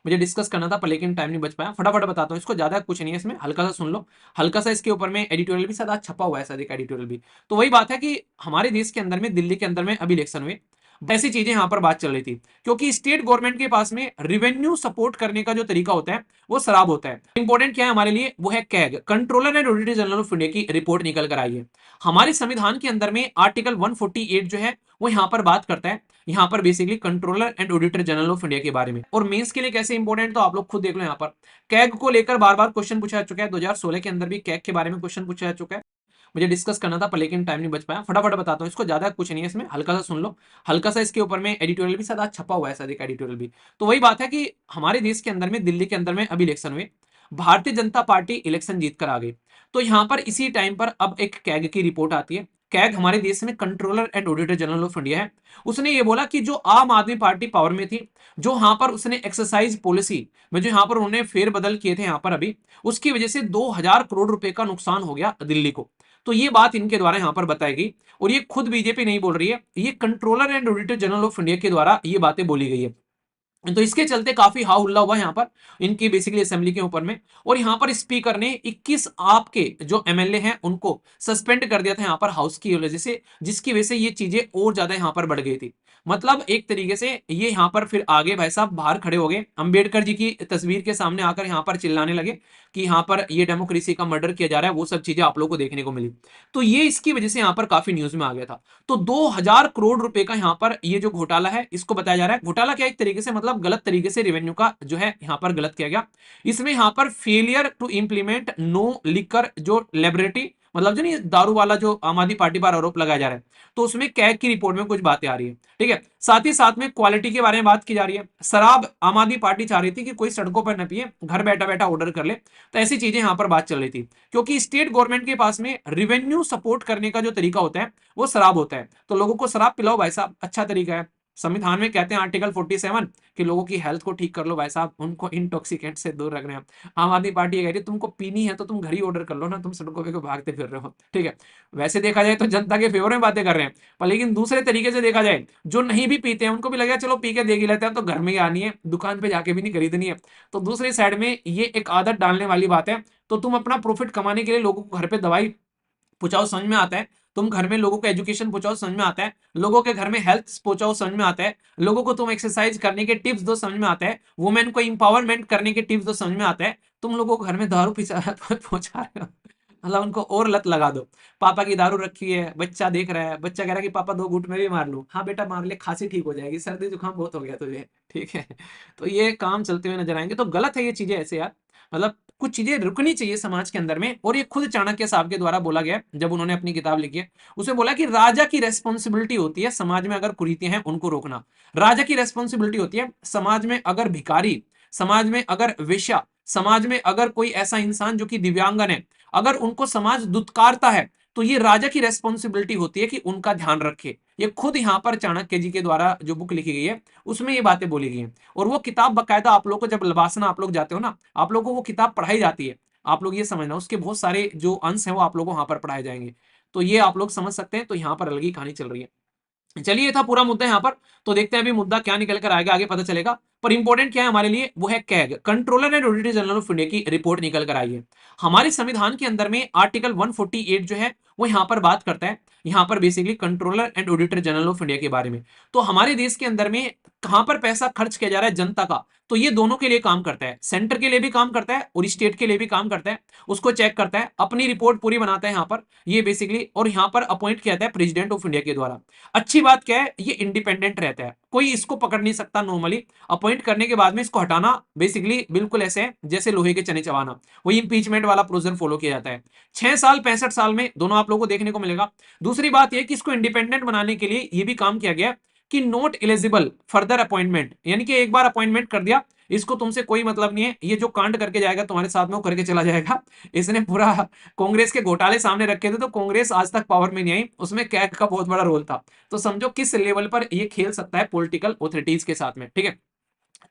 मुझे डिस्कस करना था पर लेकिन टाइम नहीं बच पाया। फटाफट बताता हूँ इसको, ज्यादा कुछ नहीं है इसमें, हल्का सा सुन लो। हल्का सा इसके ऊपर में एडिटोरियल भी शायद आज छपा हुआ है, शायद एक एडिटोरियल भी। तो वही बात है कि हमारे देश के अंदर में, दिल्ली के अंदर में अभी इलेक्शन हुए, ऐसी चीजें यहाँ पर बात चल रही थी। क्योंकि स्टेट गवर्नमेंट के पास में रेवेन्यू सपोर्ट करने का जो तरीका होता है वो शराब होता है। इंपॉर्टेंट क्या है हमारे लिए, वो है CAG, controller and auditor general of India की रिपोर्ट निकल कर आई है। हमारे संविधान के अंदर में आर्टिकल 148 जो है वो यहाँ पर बात करता है, यहाँ पर basically controller and auditor general of India के बारे में। और मेंस के लिए कैसे इंपॉर्टेंट, तो आप लोग खुद देख लो। यहाँ पर कैग को लेकर बार बार क्वेश्चन पूछा जा चुका है, 2016 के अंदर भी कैग के बारे में क्वेश्चन पूछा जा चुका है। मुझे डिस्कस करना था पर लेकिन टाइम नहीं बच पाया। फटाफट बताता हूँ इसको, ज्यादा कुछ नहीं है इसमें, हल्का सा सुन लो। हल्का सा इसके ऊपर में एडिटोरियल भी शायद आज छपा हुआ है, शायद एक एडिटोरियल भी। तो वही बात है कि हमारे देश के अंदर में, दिल्ली के अंदर में अभी इलेक्शन हुए, भारतीय जनता पार्टी इलेक्शन जीत कर आ गई। तो यहाँ पर इसी टाइम पर अब एक कैग की रिपोर्ट आती है। कैग हमारे देश में controller and auditor general of India है। उसने ये बोला कि जो आम आदमी पार्टी पावर में थी, जो यहाँ पर उसने एक्सरसाइज पॉलिसी में जो यहाँ पर उन्होंने फेरबदल किए थे यहाँ पर अभी, उसकी वजह से 2000 करोड़ रुपए का नुकसान हो गया दिल्ली को। तो ये बात इनके द्वारा यहाँ पर बताई गई। और ये खुद बीजेपी नहीं बोल रही है, ये controller and auditor general of India के द्वारा ये बातें बोली गई है। तो इसके चलते काफी हा हुल्ला हुआ यहाँ पर इनकी बेसिकली असेंबली के ऊपर में। और यहाँ पर स्पीकर ने 21 आपके जो एमएलए हैं उनको सस्पेंड कर दिया था यहाँ पर हाउस की वजह से, जिसकी वजह से ये चीजें और ज्यादा यहाँ पर बढ़ गई थी। मतलब एक तरीके से ये यहाँ पर फिर आगे भाई साहब बाहर खड़े हो गए, अंबेडकर जी की तस्वीर के सामने आकर यहाँ पर चिल्लाने लगे कि यहाँ पर ये डेमोक्रेसी का मर्डर किया जा रहा है, वो सब चीजें आप लोगों को देखने को मिली। तो ये इसकी वजह से यहाँ पर काफी न्यूज में आ गया था। तो 2000 करोड़ रुपए का यहाँ पर ये जो घोटाला है इसको बताया जा रहा है। घोटाला क्या, एक तरीके से मतलब गलत तरीके से रेवेन्यू का जो है यहाँ पर गलत किया गया। इसमें यहाँ पर failure to implement no liquor जो लेबोरेटरी, मतलब जो नहीं दारू वाला, जो आम आदमी पार्टी पर आरोप लगाया जा रहा है, तो उसमें कैग की रिपोर्ट में कुछ बातें आ रही है। ठीक है, साथ ही साथ में क्वालिटी के बारे में बात की जा रही है। शराब आम आदमी पार्टी चाह रही थी कि कोई सड़कों पर न पिए, घर बैठा बैठा ऑर्डर कर ले। तो ऐसी चीजें यहाँ पर बात चल रही थी। क्योंकि स्टेट गवर्नमेंट के पास में रेवेन्यू सपोर्ट करने का जो तरीका होता है वो शराब होता है। तो लोगों को शराब पिलाओ भाई साहब, अच्छा तरीका है। संविधान में कहते हैं आर्टिकल 47 कि लोगों की हेल्थ को ठीक कर लो भाई साहब, उनको इंटॉक्सिकेंट से दूर रखना है। आम आदमी पार्टी ये कह रही है तुमको पीनी है तो तुम घर ही ऑर्डर कर लो ना, तुम सड़कों पे क्यों भागते फिर रहे हो। ठीक है, वैसे देखा जाए तो जनता के फेवर में बातें कर रहे हैं, पर लेकिन दूसरे तरीके से देखा जाए, जो नहीं भी पीते हैं उनको भी लगा चलो पी के देख ही लेते हैं, तो घर में ही आनी है, दुकान पे जाके भी नहीं खरीदनी है। तो दूसरी साइड में ये एक आदत डालने वाली बात है। तो तुम अपना प्रॉफिट कमाने के लिए लोगों को घर पे दवाई पहुंचाओ, समझ में आता है। तुम घर में लोगों को एजुकेशन पहुंचाओ, समझ में आता है। लोगों के घर में हेल्थ पहुंचाओ, समझ में आता है। लोगों को तुम एक्सरसाइज करने के टिप्स दो, समझ में आता है। वुमेन को इंपावरमेंट करने के टिप्स दो, समझ में आता है। तुम लोगों को घर में दारू पहुंचा रहे हो, मतलब उनको और लत लगा दो। पापा की दारू रखी है, बच्चा देख रहा है, बच्चा कह रहा है कि पापा 2 घूंट में भी मार लूं। हाँ बेटा मार ले, खांसी ठीक हो जाएगी, सर्दी जुकाम बहुत हो गया तुझे। ठीक है, तो ये काम चलते हुए नजर आएंगे। तो गलत है ये चीजें ऐसे यार, मतलब कुछ चीजें रुकनी चाहिए समाज के अंदर में। और ये खुद चाणक्य साहब के द्वारा बोला गया जब उन्होंने अपनी किताब लिखी है। उसमें बोला कि राजा की रेस्पॉन्सिबिलिटी होती है समाज में अगर कुरीतियां हैं उनको रोकना। राजा की रेस्पॉन्सिबिलिटी होती है समाज में अगर भिखारी, समाज में अगर वेश्या, समाज में अगर कोई ऐसा इंसान जो कि दिव्यांगन है, अगर उनको समाज दुत्कारता है, तो ये राजा की रेस्पॉन्सिबिलिटी होती है कि उनका ध्यान रखे। ये खुद यहाँ पर चाणक्य जी के द्वारा जो बुक लिखी गई है उसमें ये बातें बोली गई हैं। और वो किताब बकायदा आप लोग को जब लबासना आप लोग जाते हो ना, आप लोगों को वो किताब पढ़ाई जाती है। आप लोग ये समझना उसके बहुत सारे जो अंश हैं वो आप लोगों को वहां पर पढ़ाए जाएंगे। तो ये आप लोग समझ सकते हैं। तो यहाँ पर अलग ही कहानी चल रही है। चलिए ये था पूरा मुद्दा यहाँ पर। तो देखते हैं अभी मुद्दा क्या निकल कर आएगा, आगे पता चलेगा। पर इंपॉर्टेंट क्या है हमारे लिए, वो है CAG, controller and auditor general of India की रिपोर्ट निकल कर आई है। हमारे संविधान के अंदर में आर्टिकल 148 जो है वो यहाँ पर बात करता है, यहाँ पर basically controller and auditor general of India के बारे में। तो हमारे देश के अंदर में कहां पर पैसा खर्च किया जा रहा है जनता का, तो ये दोनों के लिए काम करता है। सेंटर के लिए भी काम करता है और स्टेट के लिए भी काम करता है। उसको चेक करता है, अपनी रिपोर्ट पूरी बनाता है यहाँ पर ये बेसिकली। और यहाँ पर अपॉइंट किया जाता है प्रेसिडेंट ऑफ इंडिया के द्वारा। अच्छी बात क्या है, ये इंडिपेंडेंट रहता है, कोई इसको पकड़ नहीं सकता नॉर्मली। अपॉइंट करने के बाद में इसको हटाना बेसिकली बिल्कुल ऐसे है जैसे लोहे के चने चबाना, वही इंपीचमेंट वाला प्रोसीजर फॉलो किया जाता है। 6 साल 65 साल में दोनों आप लोगों को देखने को मिलेगा। दूसरी बात यह कि इसको इंडिपेंडेंट बनाने के लिए यह भी काम किया गया कि नॉट एलिजिबल फर्दर अपॉइंटमेंट, यानी कि एक बार अपॉइंटमेंट कर दिया, इसको तुमसे कोई मतलब नहीं है, ये जो कांड करके जाएगा तुम्हारे साथ में वो करके चला जाएगा। इसने पूरा कांग्रेस के घोटाले सामने रखे थे, तो कांग्रेस आज तक पावर में नहीं आई, उसमें कैग का बहुत बड़ा रोल था। तो समझो किस लेवल पर ये खेल सकता है पॉलिटिकल ऑथोरिटीज के साथ में। ठीक है,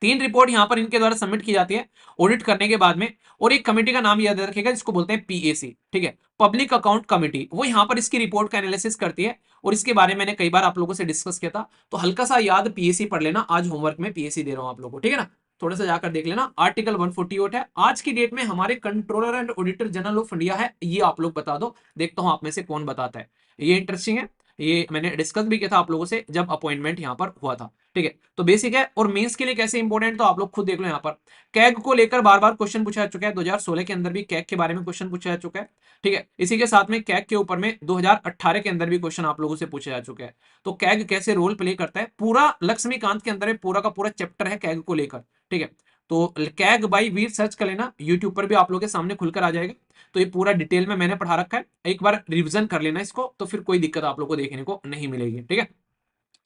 3 रिपोर्ट यहां पर इनके द्वारा सबमिट की जाती है ऑडिट करने के बाद में। और एक कमेटी का नाम याद रखेगा जिसको बोलते हैं पीएसी, ठीक है, पब्लिक अकाउंट कमेटी। वो यहां पर इसकी रिपोर्ट का एनालिसिस करती है। और इसके बारे में मैंने कई बार आप लोगों से डिस्कस किया था, तो हल्का सा याद पीएसी पढ़ लेना, आज होमवर्क में पीएसी दे रहा हूं आप लोगों को, ठीक है ना। थोड़ा सा जाकर देख लेना, आर्टिकल 148 है। आज की डेट में हमारे controller and auditor general of India है, ये आप लोग बता दो, देखता हूं आप में से कौन बताता है। ये इंटरेस्टिंग है, ये मैंने डिस्कस भी किया था आप लोगों से जब अपॉइंटमेंट यहां पर हुआ था। ठीक है, तो बेसिक है, और मेंस के लिए कैसे इंपॉर्टेंट तो आप लोग खुद देख लो। यहाँ पर कैग को लेकर बार बार क्वेश्चन पूछा जा चुका है, 2016 के अंदर भी कैग के बारे में क्वेश्चन पूछा जा चुका है। ठीक है, इसी के साथ में कैग के ऊपर में 2018 के अंदर भी क्वेश्चन आप लोगों से पूछा जा चुका है। तो कैग कैसे रोल प्ले करता है, पूरा लक्ष्मीकांत के अंदर में पूरा का पूरा चैप्टर है कैग को लेकर। ठीक है, तो कैग बाई वीर सर्च कर लेना, यूट्यूब पर भी आप लोगों के सामने खुलकर आ जाएगा। तो ये पूरा डिटेल में मैंने पढ़ा रखा है, एक बार रिवीजन कर लेना इसको, तो फिर कोई दिक्कत आप लोग को देखने को नहीं मिलेगी। ठीक है,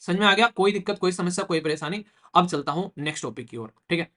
समझ में आ गया, कोई दिक्कत, कोई समस्या, कोई परेशानी। अब चलता हूं नेक्स्ट टॉपिक की ओर। ठीक है,